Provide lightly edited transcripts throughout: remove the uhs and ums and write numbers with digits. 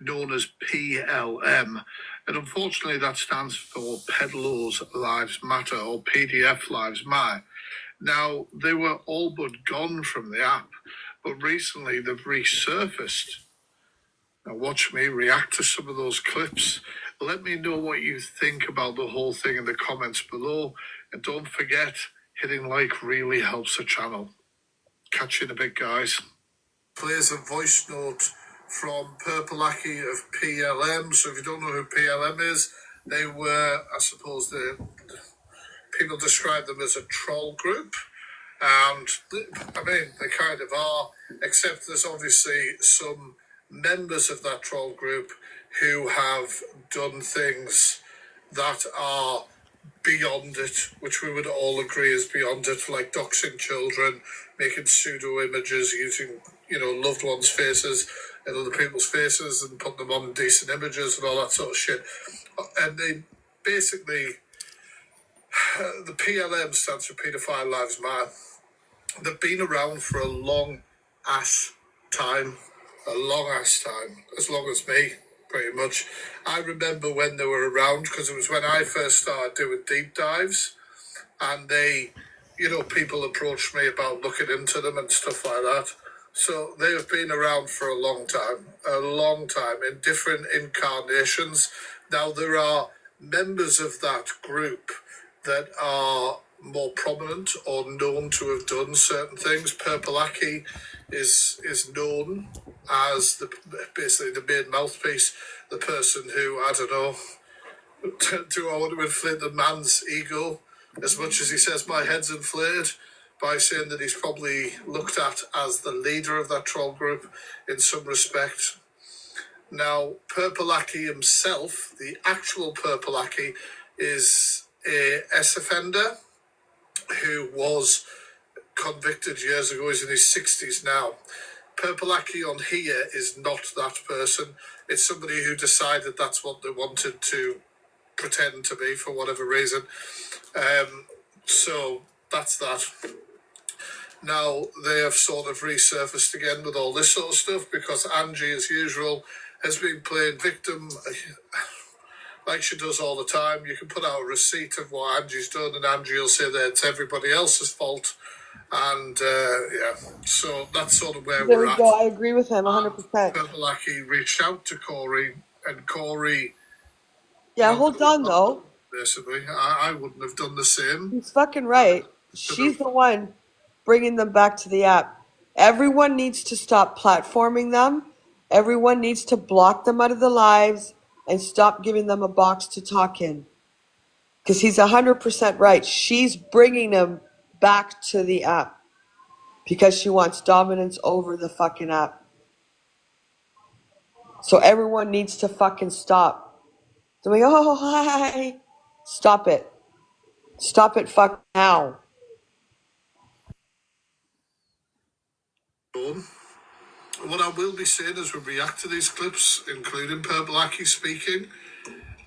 known as PLM. And unfortunately, that stands for Pedalo's Lives Matter, or PDF Lives Matter. Now, they were all but gone from the app, but recently they've resurfaced. Now, watch me react to some of those clips. Let me know what you think about the whole thing in the comments below. And don't forget, hitting like really helps the channel. Catch you in a bit, guys. Plays a voice note from Purple Aki of PLM. So if you don't know who PLM is, they were, I suppose, people describe them as a troll group. And I mean, they kind of are, except there's obviously some members of that troll group who have done things that are beyond it, which we would all agree is beyond it, like doxing children, making pseudo images using, loved ones' faces and other people's faces and putting them on decent images and all that sort of shit. And they basically, the PLM stands for Paedophile Lives Matter. They've been around for a long ass time, as long as me, pretty much. I remember when they were around because it was when I first started doing deep dives, and people approached me about looking into them and stuff like that. So they have been around for a long time, in different incarnations. Now, there are members of that group that are more prominent or known to have done certain things. Purple Aki is known as basically the main mouthpiece, the person who, I don't know, do I want to inflate the man's ego as much as he says my head's inflated, by saying that he's probably looked at as the leader of that troll group in some respect. Now, Purple Aki himself, the actual Purple Aki, is a S-offender who was convicted years ago. He's in his 60s now. Purple Aki on here is not that person. It's somebody who decided that's what they wanted to pretend to be for whatever reason. So that's that. Now they have sort of resurfaced again with all this sort of stuff because Angie, as usual, has been playing victim like she does all the time. You can put out a receipt of what Angie's done and Angie will say that it's everybody else's fault. And so that's sort of where we're at. There we go. I agree with him 100%. Purple Aki reached out to Corey, and Corey... Yeah, hold on, though. Basically, I wouldn't have done the same. He's fucking right. She's the one bringing them back to the app. Everyone needs to stop platforming them. Everyone needs to block them out of the lives and stop giving them a box to talk in. Because he's 100% right. She's bringing them back to the app because she wants dominance over the fucking app. So everyone needs to fucking stop. So we go, oh, hi. Stop it. Stop it fuck now. What I will be saying as we react to these clips, including Purple Aki speaking,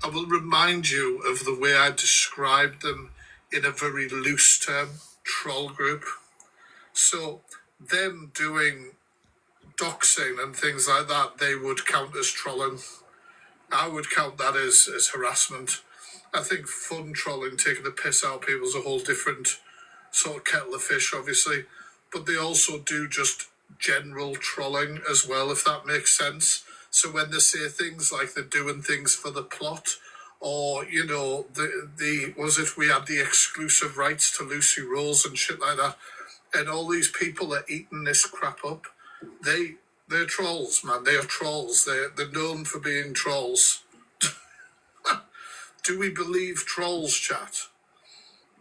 I will remind you of the way I described them in a very loose term, troll group. So them doing doxing and things like that, they would count as trolling. I would count that as harassment. I think fun trolling, taking the piss out of people, is a whole different sort of kettle of fish, obviously. But they also do just general trolling as well, if that makes sense. So when they say things like they're doing things for the plot, or, we had the exclusive rights to Lucy Rose and shit like that, and all these people are eating this crap up, they're trolls, man. They are trolls. They're known for being trolls. Do we believe trolls, chat?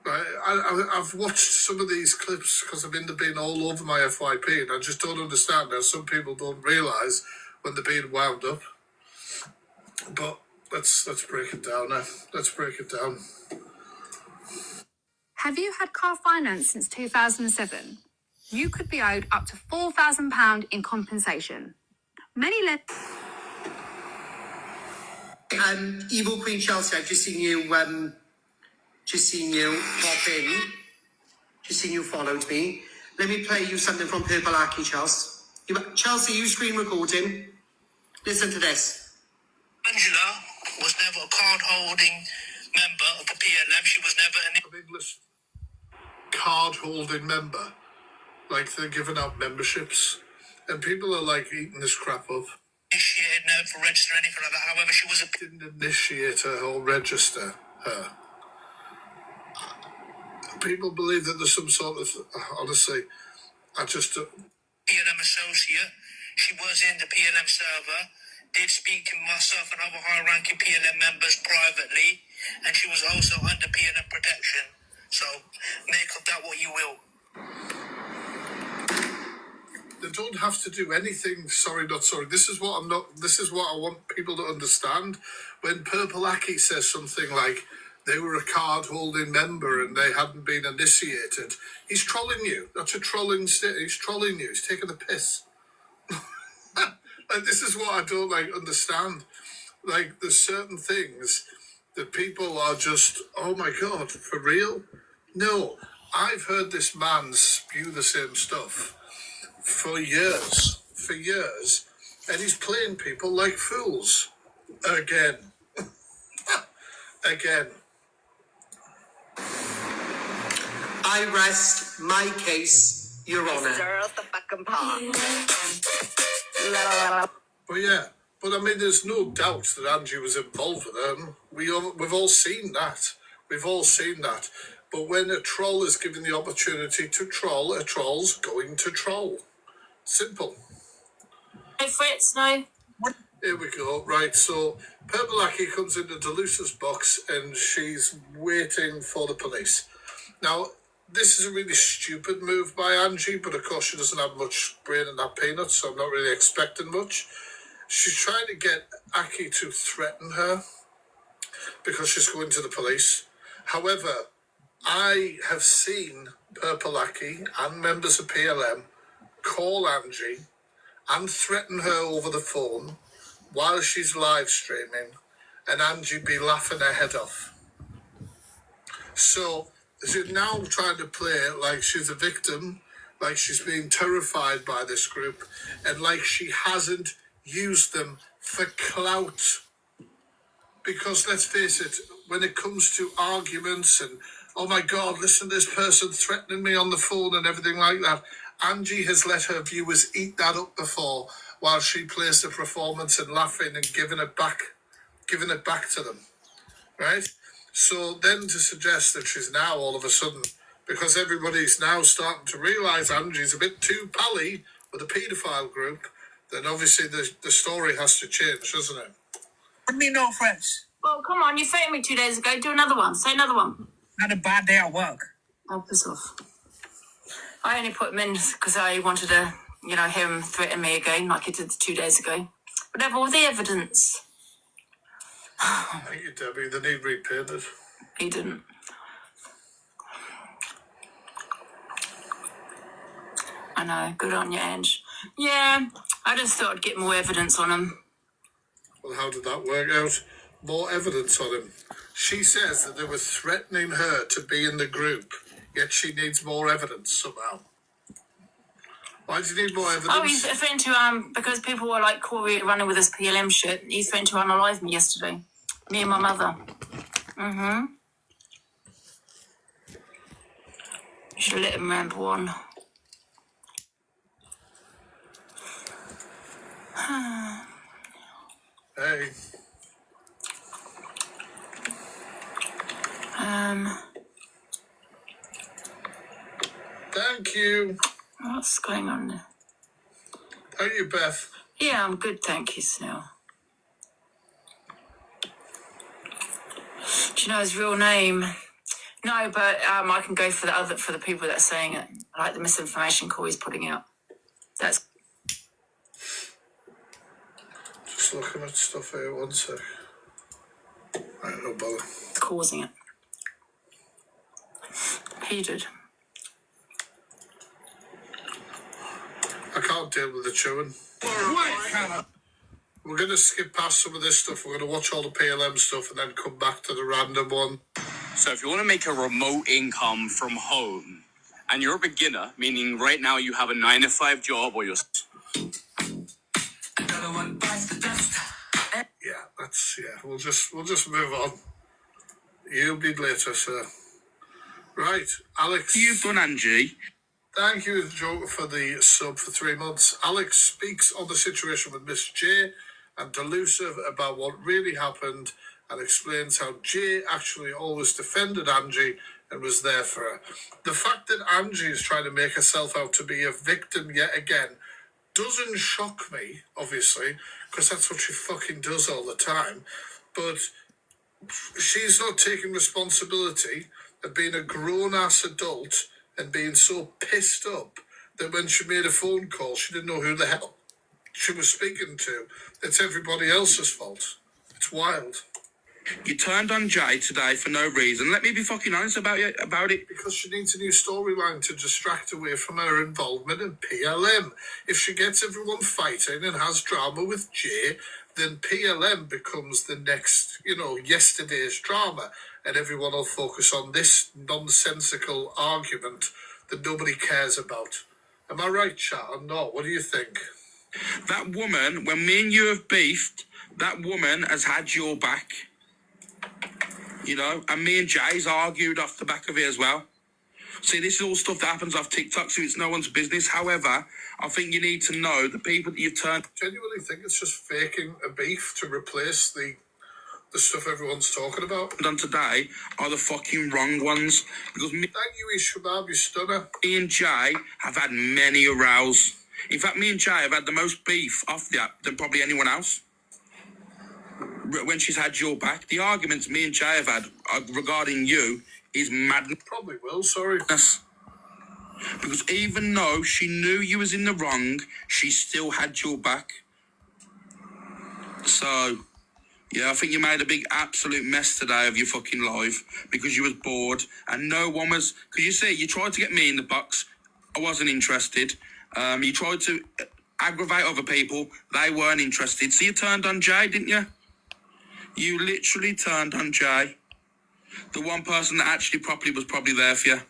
I've watched some of these clips because I've been all over my FYP, and I just don't understand how some people don't realise when they're being wound up. But let's break it down now. Let's break it down. Have you had car finance since 2007? You could be owed up to £4,000 in compensation. Many Evil Queen Chelsea, I've just seen you pop in. Just seen you followed me. Let me play you something from Purple Aki, Chelsea. Chelsea, you screen recording. Listen to this. card-holding member of the PLM. She was never an English card-holding member. Like, they're giving out memberships. And people are, like, eating this crap up. initiated, never registered, anything like that. However, she was a Didn't initiate her or register her. People believe that there's some sort of... Honestly, I just... PLM associate. She was in the PLM server, did speak to myself and other high-ranking PLM members privately, and she was also under PLM protection. So, make of that what you will. They don't have to do anything. Sorry, not sorry. This is what I want people to understand. When Purple Aki says something like they were a card-holding member and they hadn't been initiated, he's trolling you. That's a trolling. He's trolling you. He's taking the piss. Like, this is what I don't understand. Like, there's certain things that people are just, oh my God, for real? No, I've heard this man spew the same stuff for years, and he's playing people like fools. Again. Again. I rest my case, Your Honour. Stir up the fucking pot. But I mean, there's no doubt that Angie was involved with them. We've all seen that. But when a troll is given the opportunity to troll, a troll's going to troll. Simple. Hey Fritz, no. Here we go. Right, so Purple Aki comes into Delusa's box and she's waiting for the police. Now, this is a really stupid move by Angie, but of course she doesn't have much brain in that peanut, so I'm not really expecting much. She's trying to get Aki to threaten her because she's going to the police. However, I have seen Purple Aki and members of PLM call Angie and threaten her over the phone while she's live streaming, and Angie be laughing her head off. So she's now trying to play like she's a victim, like she's being terrified by this group, and like she hasn't used them for clout. Because let's face it, when it comes to arguments and, oh my God, listen to this person threatening me on the phone and everything like that, Angie has let her viewers eat that up before while she plays the performance and laughing and giving it back to them, right? So then to suggest that she's now all of a sudden, because everybody's now starting to realise Angie's a bit too pally with a paedophile group, then obviously the story has to change, doesn't it? Let me know, friends. Well, come on, you threatened me 2 days ago. Do another one. Say another one. Not a bad day at work. Oh, piss off. I only put him in because I wanted to, hear him threaten me again like he did 2 days ago. Whatever, all the evidence. Thank you, Debbie. They need repainted. He didn't. I know. Good on you, Ange. Yeah, I just thought I'd get more evidence on him. Well, how did that work out? More evidence on him. She says that they were threatening her to be in the group, yet she needs more evidence somehow. Why do you need more evidence? Oh, he's threatened to, because people were like Corey running with this PLM shit. He's threatened to unalive me yesterday. Me and my mother. Mm-hmm. Should have let him ramble on. Hey. Thank you. What's going on there? How are you, Beth? Yeah, I'm good, thank you, Snell. Do you know his real name? No, but I can go for the people that are saying it, like the misinformation Corey's putting out. That's Just looking at stuff here, one sec. I don't know, bother. causing it. He did. I can't deal with the chewing. We're going to skip past some of this stuff. We're going to watch all the PLM stuff and then come back to the random one. So if you want to make a remote income from home, and you're a beginner, meaning right now you have a 9-to-5 job or you're... Yeah, that's yeah, we'll just move on. You'll be later, sir. Right, Alex. You've done, Angie. Thank you, Joe, for the sub for 3 months. Alex speaks on the situation with Miss J and delusive about what really happened and explains how J actually always defended Angie and was there for her. The fact that Angie is trying to make herself out to be a victim yet again doesn't shock me, obviously, because that's what she fucking does all the time. But she's not taking responsibility of being a grown-ass adult and being so pissed up that when she made a phone call, she didn't know who the hell she was speaking to. It's everybody else's fault. It's wild. You turned on Jay today for no reason. Let me be fucking honest about it. Because she needs a new storyline to distract away from her involvement in PLM. If she gets everyone fighting and has drama with Jay, then PLM becomes the next, yesterday's drama, and everyone will focus on this nonsensical argument that nobody cares about. Am I right, chat, or not? What do you think? That woman, when me and you have beefed, that woman has had your back. And me and Jay's argued off the back of it as well. See, this is all stuff that happens off TikTok, so it's no one's business. However, I think you need to know the people that you've turned... Genuinely think it's just faking a beef to replace the stuff everyone's talking about. ...done today are the fucking wrong ones. Because Thank you, Ishabab, you stunner. Me and Jay have had many rows. In fact, me and Jay have had the most beef off the app than probably anyone else. When she's had your back, the arguments me and Jay have had regarding you is madness. Probably will, sorry. Because even though she knew you was in the wrong, she still had your back. So, yeah, I think you made a big absolute mess today of your fucking life because you was bored and no one was... Because you see, you tried to get me in the box. I wasn't interested. You tried to aggravate other people. They weren't interested. So you turned on Jay, didn't you? You literally turned on Jay. The one person that actually properly was probably there for you.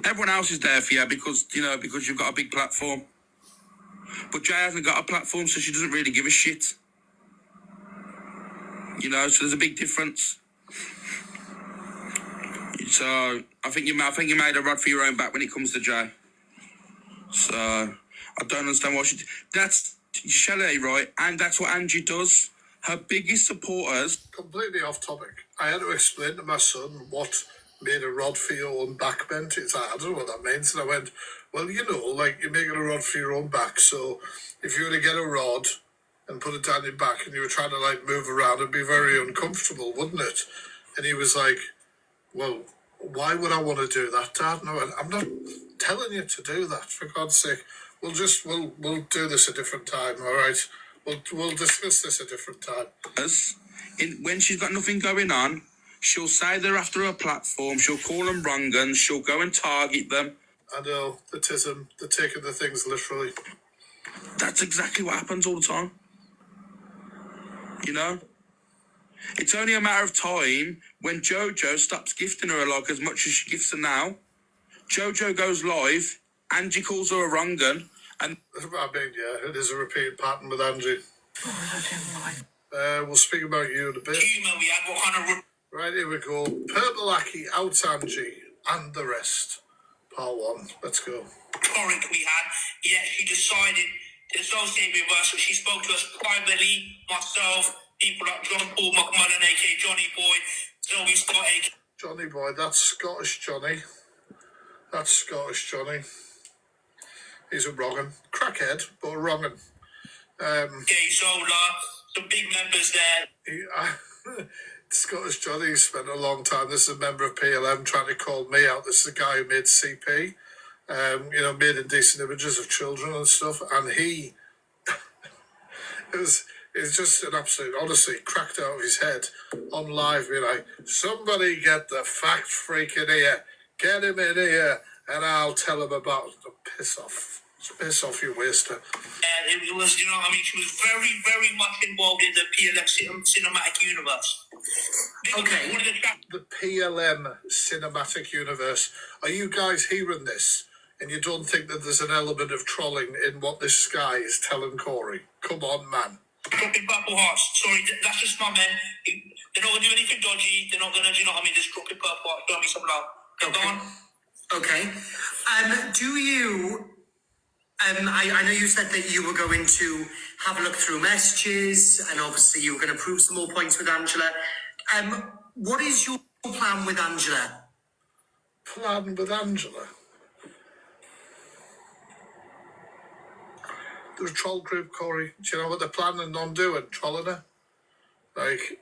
Everyone else is there for you because you've got a big platform. But Jay hasn't got a platform, so she doesn't really give a shit. So there's a big difference. So I think you made a rod for your own back when it comes to Jay. So I don't understand why that's Shelley, right? And that's what Angie does. Her biggest supporters... Completely off topic. I had to explain to my son what made a rod for your own back meant. It's like, I don't know what that means. And I went, well, you're making a rod for your own back. So if you were to get a rod and put it down your back and you were trying to, move around, it'd be very uncomfortable, wouldn't it? And he was like, well, why would I want to do that, Dad? And I went, I'm not telling you to do that, for God's sake. We'll do this a different time, all right? We'll discuss this a different time. When she's got nothing going on, she'll say they're after her platform, she'll call them wrong uns, she'll go and target them. I know, they're taking the things literally. That's exactly what happens all the time. It's only a matter of time when Jojo stops gifting her as much as she gifts her now. Jojo goes live, Angie calls her a wrong un, and... I mean, yeah, it is a repeat pattern with Angie. We'll speak about you in a bit. Right, here we go. Purple Aki, out Angie, and the rest. Part 1. Let's go. Rhetoric we had, yet she decided to associate with us. She spoke to us privately, myself, people like John Paul McMullen, aka Johnny Boy, Zoe Scott, aka Johnny Boy, that's Scottish Johnny. He's a wrong'un. Crackhead, but a wrong'un. Gay Zola, some big members there. Scottish Johnny spent a long time. This is a member of PLM trying to call me out. This is the guy who made CP, made indecent images of children and stuff. And he, it's just an absolute, honestly, cracked out of his head on live, being like, somebody get the fact freak in here. Get him in here, and I'll tell him about it. Piss off. Piss off, you waster. It was, she was very, very much involved in the PLM cinematic universe. Okay. The PLM cinematic universe. Are you guys hearing this? And you don't think that there's an element of trolling in what this guy is telling Corey? Come on, man. Crooked purple hearts. Sorry, that's just my men. They're not gonna do anything dodgy. They're not gonna, do you know what I mean? Just crooked purple hearts. Show me some love. Okay. Go on. Okay. Do you? I know you said that you were going to have a look through messages, and obviously you were going to prove some more points with Angela. What is your plan with Angela? Plan with Angela? The troll group, Corey. Do you know what they're planning on doing? Trolling her? Like,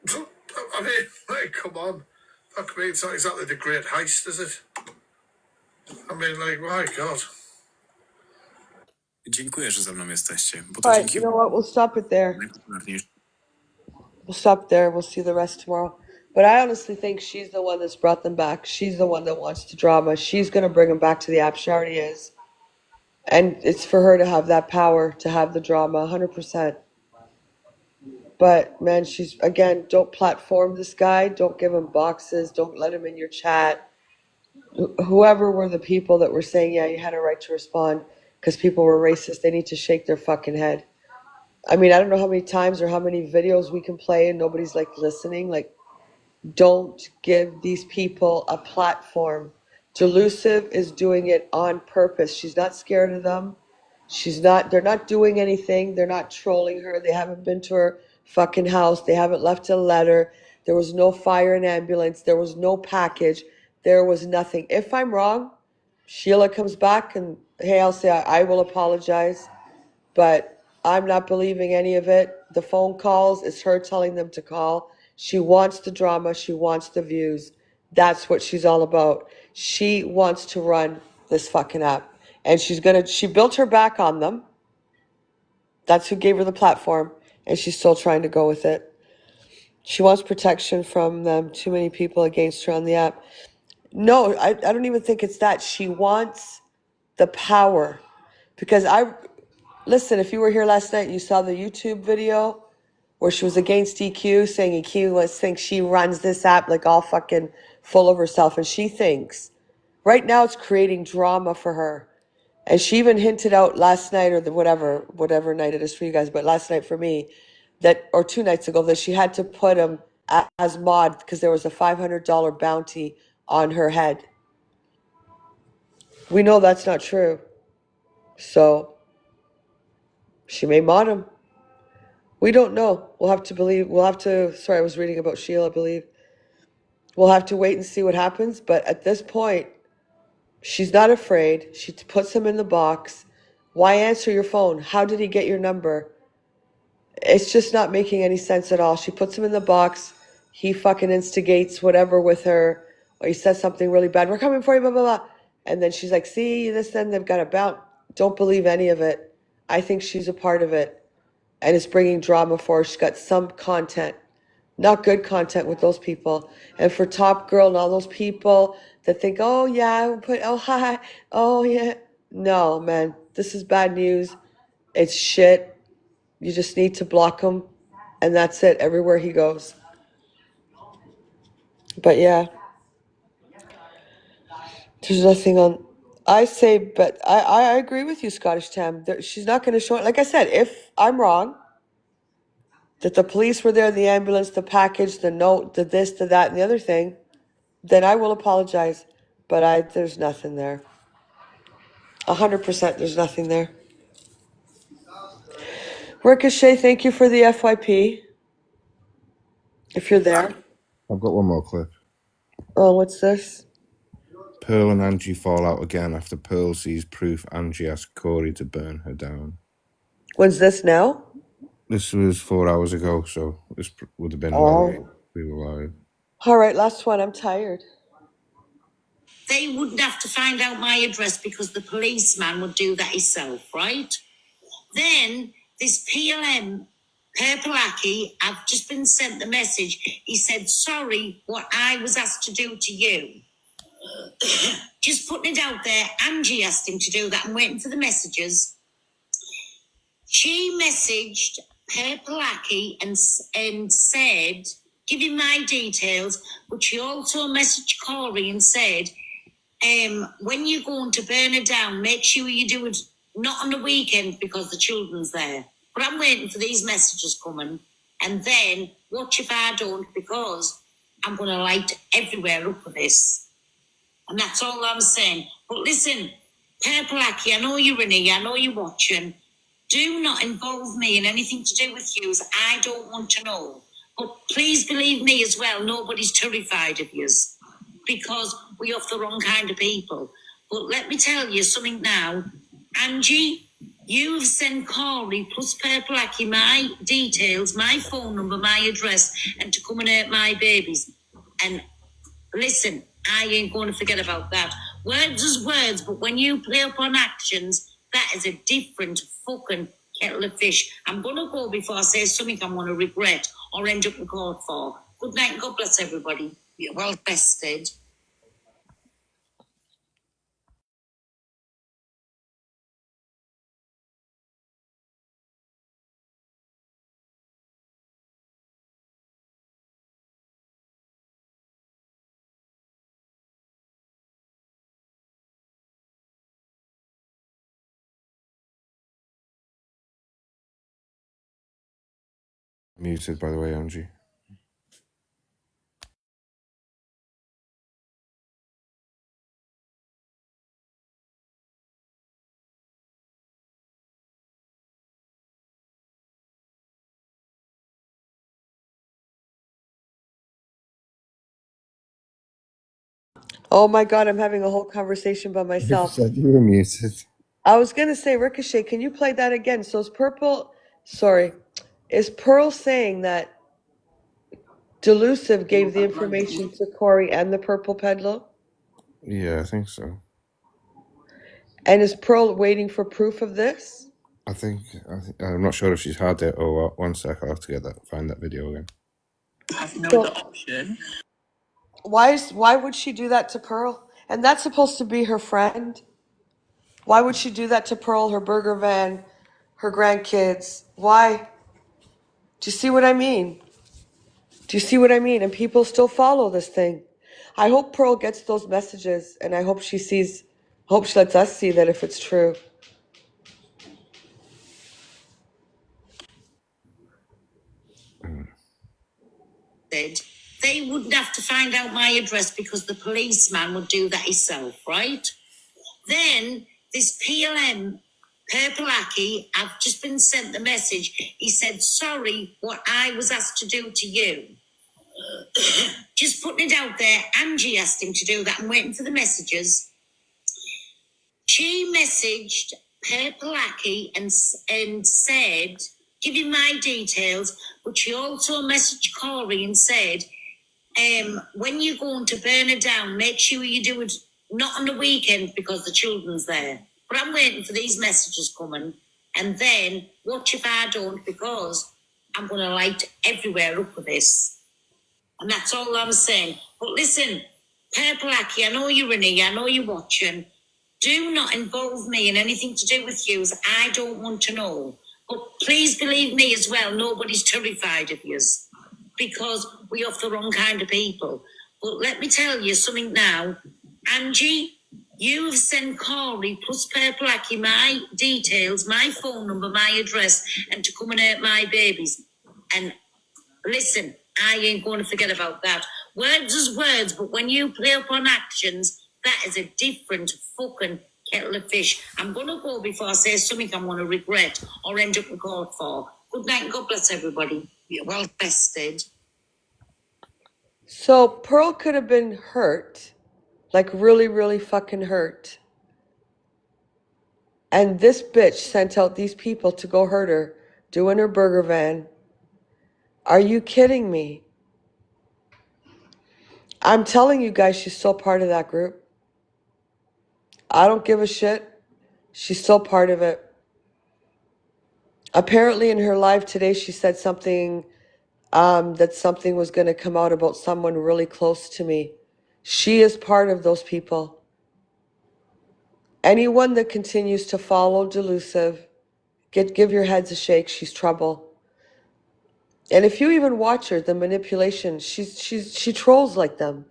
I mean, like, come on. Fuck me, it's not exactly the great heist, is it? I mean, like, my God. Dziękuję, że ze mną jesteście, bo All to right, dzięki you know what? We'll stop it there. najpopularniejszym. We'll stop there. We'll see the rest tomorrow. But I honestly think she's the one that's brought them back. She's the one that wants the drama. She's going to bring them back to the app. She already is. And it's for her to have that power, to have the drama, 100%. But, man, she's, again, don't platform this guy. Don't give him boxes. Don't let him in your chat. Whoever were the people that were saying, yeah, you had a right to respond because people were racist, they need to shake their fucking head. I mean, I don't know how many times or how many videos we can play and nobody's like listening. Like, don't give these people a platform. Delusive is doing it on purpose. She's not scared of them. They're not doing anything. They're not trolling her. They haven't been to her fucking house. They haven't left a letter. There was no fire and ambulance. There was no package. There was nothing. If I'm wrong, Sheila comes back and, hey, I'll say I will apologize. But I'm not believing any of it. The phone calls, it's her telling them to call. She wants the drama. She wants the views. That's what she's all about. She wants to run this fucking app. And she built her back on them. That's who gave her the platform. And she's still trying to go with it. She wants protection from them. Too many people against her on the app. No, I don't even think it's that. She wants the power. Because listen, if you were here last night, you saw the YouTube video where she was against EQ, saying EQ thinks she runs this app like all fucking full of herself. And she thinks, right now it's creating drama for her. And she even hinted out last night or whatever night it is for you guys, but last night for me, or 2 nights ago, that she had to put him as mod because there was a $500 bounty on her head. We know that's not true. So she may mod him. We don't know. Sorry, I was reading about Sheila, I believe. We'll have to wait and see what happens. But at this point, she's not afraid. She puts him in the box. Why answer your phone? How did he get your number? It's just not making any sense at all. She puts him in the box. He fucking instigates whatever with her. Or he says something really bad. We're coming for you, blah, blah, blah. And then she's like, see, this, then they've got a bounce. Don't believe any of it. I think she's a part of it. And it's bringing drama for her. She's got some content. Not good content with those people. And for Top Girl and all those people that think, oh, yeah, hi, oh, yeah. No, man, this is bad news. It's shit. You just need to block him. And that's it, everywhere he goes. But, yeah. There's nothing on... but I agree with you, Scottish Tam. She's not going to show it. Like I said, if I'm wrong, that the police were there, the ambulance, the package, the note, the this, the that, and the other thing, then I will apologize. But there's nothing there. 100% there's nothing there. Ricochet, thank you for the FYP. If you're there. I've got one more clip. Oh, what's this? Pearl and Angie fall out again after Pearl sees proof Angie asked Corey to burn her down. When's this now? This was 4 hours ago, so this would have been when we were live. All right, last one. I'm tired. They wouldn't have to find out my address because the policeman would do that himself, right? Then this PLM, Perpelaki, I've just been sent the message. He said, sorry, what I was asked to do to you. Just putting it out there, Angie asked him to do that. I'm waiting for the messages. She messaged Perpelaki and said, give him my details, but she also messaged Corey and said, when you're going to burn her down, make sure you do it not on the weekend because the children's there. But I'm waiting for these messages coming, and then watch if I don't, because I'm going to light everywhere up with this. And that's all I'm saying. But listen, Purple Aki, I know you're in here, I know you're watching. Do not involve me in anything to do with you. I don't want to know. But please believe me as well, nobody's terrified of yous, because we are the wrong kind of people. But let me tell you something now. Angie, you've sent Corey plus Purple Aki my details, my phone number, my address, and to come and hurt my babies. And listen, I ain't going to forget about that. Words is words, but when you play upon actions, that is a different fucking kettle of fish. I'm going to go before I say something I'm going to regret or end up in court for. Good night and God bless everybody. You're well rested. Muted, by the way, Angie. Oh my God, I'm having a whole conversation by You myself. said you were muted. I was going to say, Ricochet, can you play that again? So is Pearl saying that Delusive gave the information to Corey and the Purple Peddler? Yeah, I think so. And is Pearl waiting for proof of this? I'm not sure if she's had it or what. 1 sec, I'll have to find that video again. Have no So- other option. Why would she do that to Pearl? And that's supposed to be her friend. Why would she do that to Pearl, her burger van, her grandkids? Why? Do you see what I mean? Do you see what I mean? And people still follow this thing. I hope Pearl gets those messages, and I hope she lets us see that if it's true. They wouldn't have to find out my address because the policeman would do that himself, right? Then this PLM, Purple Aki, I've just been sent the message. He said, sorry, what I was asked to do to you. Just putting it out there, Angie asked him to do that. I'm waiting for the messages. She messaged Purple Aki and said, give him my details, but she also messaged Corey and said, when you're going to burn it down, make sure you do it not on the weekend because the children's there. But I'm waiting for these messages coming, and then watch if I don't, because I'm going to light everywhere up with this. And that's all I'm saying. But listen, Purple Aki, I know you're in here, I know you're watching. Do not involve me in anything to do with you. I don't want to know. But please believe me as well, nobody's terrified of yous, because we are the wrong kind of people. But let me tell you something now. Angie, you've sent Corey plus Purple Aki my details, my phone number, my address, and to come and hurt my babies. And listen, I ain't going to forget about that. Words is words, but when you play upon actions, that is a different fucking kettle of fish. I'm going to go before I say something I'm going to regret or end up in court for. Good night and God bless everybody. You're well rested. So Pearl could have been hurt, like really, really fucking hurt. And this bitch sent out these people to go hurt her, doing her burger van. Are you kidding me? I'm telling you guys, she's still part of that group. I don't give a shit. She's still part of it. Apparently in her live today, she said something, that something was going to come out about someone really close to me. She is part of those people. Anyone that continues to follow Delusive, give your heads a shake. She's trouble. And if you even watch her, the manipulation, she trolls like them.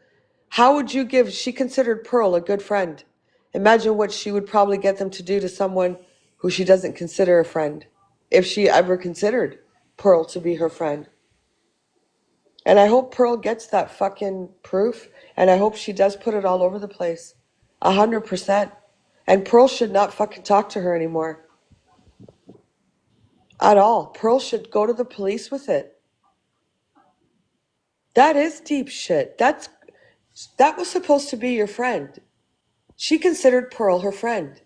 How would you she considered Pearl a good friend. Imagine what she would probably get them to do to someone who she doesn't consider a friend. if she ever considered Pearl to be her friend. And I hope Pearl gets that fucking proof, and I hope she does put it all over the place. 100%. And Pearl should not fucking talk to her anymore. At all. Pearl should go to the police with it. That is deep shit. That was supposed to be your friend. She considered Pearl her friend.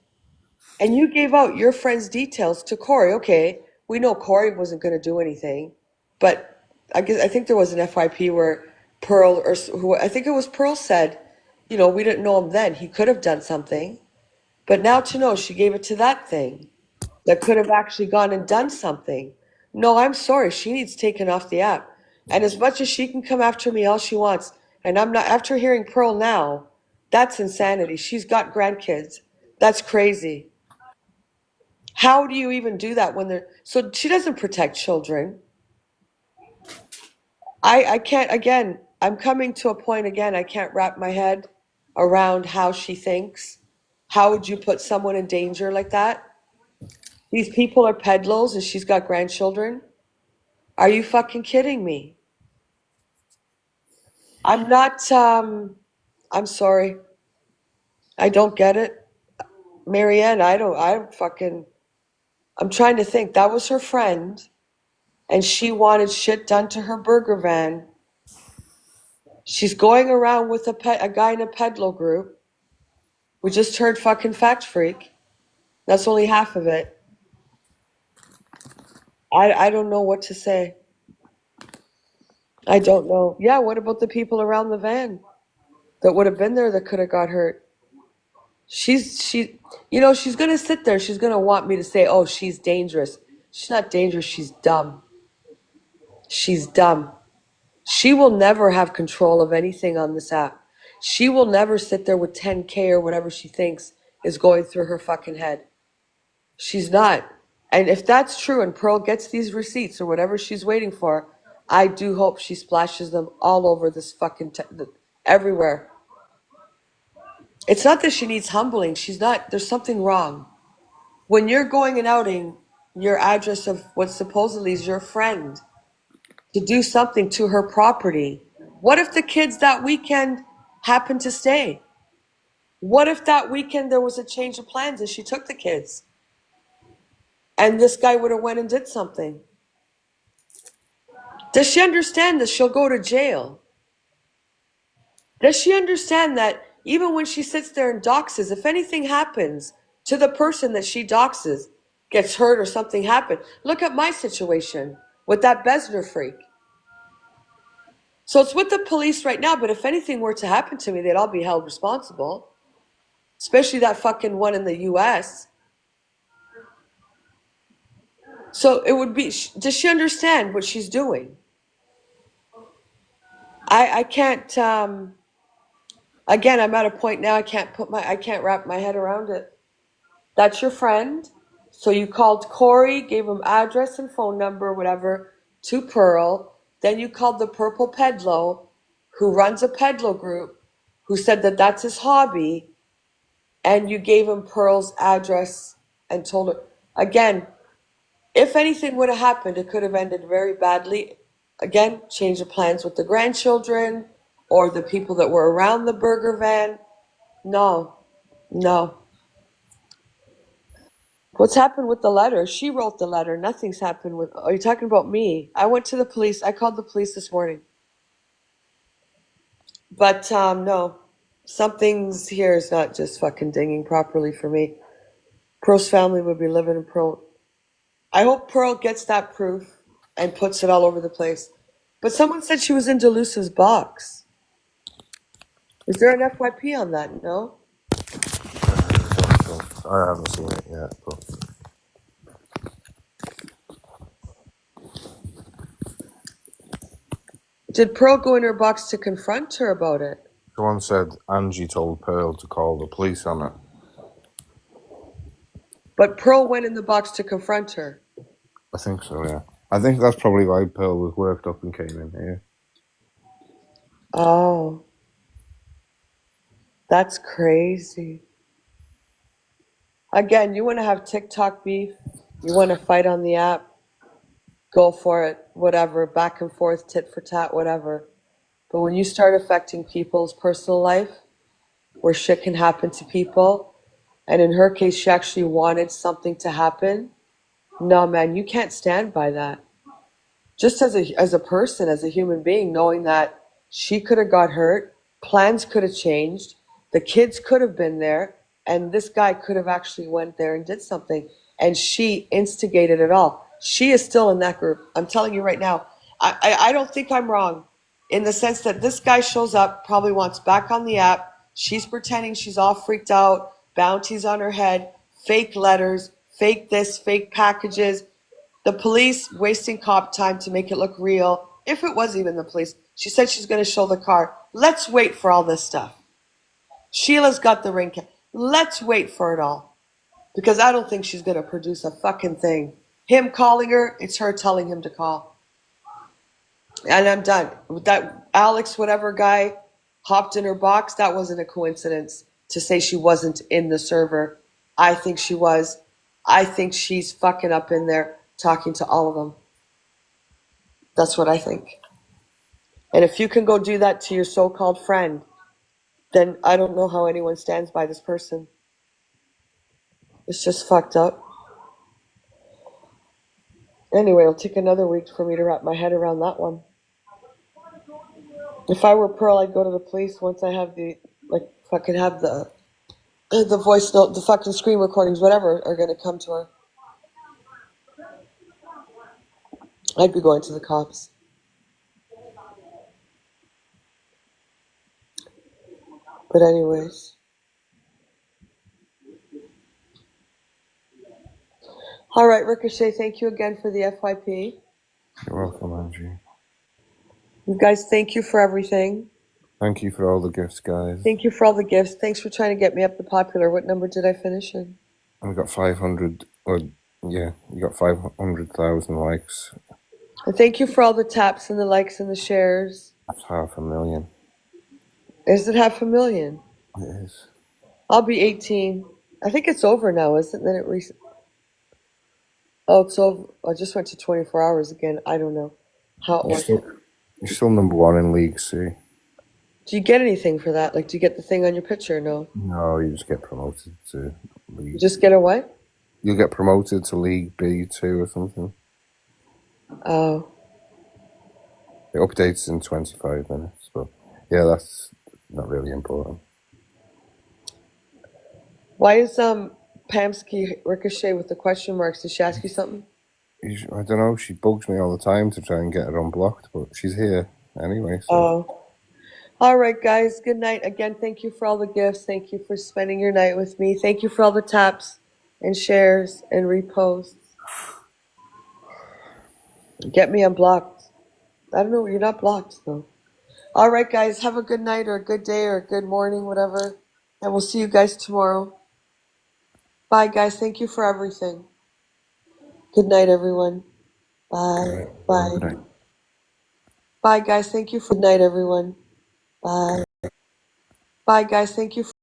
And you gave out your friend's details to Corey. Okay, we know Corey wasn't going to do anything, but I think there was an FYP where Pearl, or who I think it was Pearl, said, you know, we didn't know him then. He could have done something, but now to know she gave it to that thing that could have actually gone and done something. No, I'm sorry. She needs taken off the app. And as much as she can come after me all she wants, and I'm not, after hearing Pearl now, that's insanity. She's got grandkids. That's crazy. How do you even do that when they're, so she doesn't protect children. I can't, again, I'm coming to a point again, I can't wrap my head around how she thinks. How would you put someone in danger like that? These people are peddlers and she's got grandchildren. Are you fucking kidding me? I'm not, I'm sorry. I don't get it. Marianne, I'm trying to think. That was her friend, and she wanted shit done to her burger van. She's going around with a guy in a peddler group. We just heard fucking Fact Freak. That's only half of it. I don't know what to say. I don't know. Yeah, what about the people around the van that would have been there that could have got hurt? She's gonna sit there. She's gonna want me to say, oh, she's dangerous. She's not dangerous. She's dumb. She's dumb. She will never have control of anything on this app. She will never sit there with 10K or whatever she thinks is going through her fucking head. She's not. And if that's true and Pearl gets these receipts or whatever she's waiting for, I do hope she splashes them all over this fucking, everywhere. It's not that she needs humbling. She's not, there's something wrong. When you're going and outing your address of what supposedly is your friend to do something to her property, what if the kids that weekend happened to stay? What if that weekend there was a change of plans and she took the kids and this guy would have went and did something? Does she understand that she'll go to jail? Does she understand that even when she sits there and doxes, if anything happens to the person that she doxes, gets hurt or something happened? Look at my situation with that Besner freak. So it's with the police right now, but if anything were to happen to me, they'd all be held responsible. Especially that fucking one in the US. So it would be, does she understand what she's doing? I can't, again, I'm at a point now I can't wrap my head around it. That's your friend. So you called Corey, gave him address and phone number, whatever, to Pearl. Then you called the Purple Pedlo, who runs a Pedlo group, who said that that's his hobby. And you gave him Pearl's address and told her. Again, if anything would have happened, it could have ended very badly. Again, change of plans with the grandchildren or the people that were around the burger van. No. What's happened with the letter? She wrote the letter. Nothing's happened with... Are you talking about me? I went to the police. I called the police this morning. But, no. Something's here is not just fucking dinging properly for me. Pearl's family would be living in Pearl. I hope Pearl gets that proof and puts it all over the place. But someone said she was in Deluse's box. Is there an FYP on that? No? I haven't seen it yet, but Did Pearl go in her box to confront her about it? someone said Angie told Pearl to call the police on it. But Pearl went in the box to confront her. I think so, yeah. I think that's probably why Pearl was worked up and came in here. Oh. That's crazy. Again, you want to have TikTok beef? You want to fight on the app? Go for it. Whatever. Back and forth, tit for tat, whatever. But when you start affecting people's personal life, where shit can happen to people, and in her case, she actually wanted something to happen. No, man, you can't stand by that. Just as a person, as a human being, knowing that she could have got hurt, plans could have changed, the kids could have been there, and this guy could have actually went there and did something, and she instigated it all. She is still in that group. I'm telling you right now. I don't think I'm wrong in the sense that this guy shows up, probably wants back on the app. She's pretending she's all freaked out, bounties on her head, fake letters, fake this, fake packages. The police wasting cop time to make it look real. If it was even the police, she said she's going to show the car. Let's wait for all this stuff. Sheila's got the ring. Let's wait for it all. Because I don't think she's going to produce a fucking thing. Him calling her, it's her telling him to call. And I'm done. That Alex, whatever guy, hopped in her box, that wasn't a coincidence to say she wasn't in the server. I think she was. I think she's fucking up in there talking to all of them. That's what I think. And if you can go do that to your so-called friend, then I don't know how anyone stands by this person. It's just fucked up. Anyway, it'll take another week for me to wrap my head around that one. If I were Pearl, I'd go to the police once I have the, like, fucking have the voice note, the fucking screen recordings, whatever, are going to come to her. I'd be going to the cops. But anyways. All right, Ricochet, thank you again for the FYP. You're welcome, Angie. You guys, thank you for everything. Thank you for all the gifts, guys. Thank you for all the gifts. Thanks for trying to get me up to popular. What number did I finish in? And we got 500, you got 500,000 likes. And thank you for all the taps and the likes and the shares. That's 500,000. Is it 500,000? It is. I'll be 18. I think it's over now, isn't it? Then it Oh, it's over. I just went to 24 hours again. I don't know how it works. You're still number one in League C. Do you get anything for that? Like, do you get the thing on your picture? No. No, you just get promoted to League. You just get a what? You'll get promoted to League B2 or something. Oh. It updates in 25 minutes, but yeah, that's not really important. Why is Pamsky Ricochet with the question marks? Did she ask you something? I don't know. She bugs me all the time to try and get her unblocked, but she's here anyway. So. Oh. All right, guys. Good night. Again, thank you for all the gifts. Thank you for spending your night with me. Thank you for all the taps and shares and reposts. Get me unblocked. I don't know. You're not blocked, though. All right, guys. Have a good night or a good day or a good morning, whatever. And we'll see you guys tomorrow. Bye, guys. Thank you for everything. Good night, everyone. Bye. Bye. Good night. Bye, guys. Thank you for good night, everyone. Bye. Bye, guys. Thank you for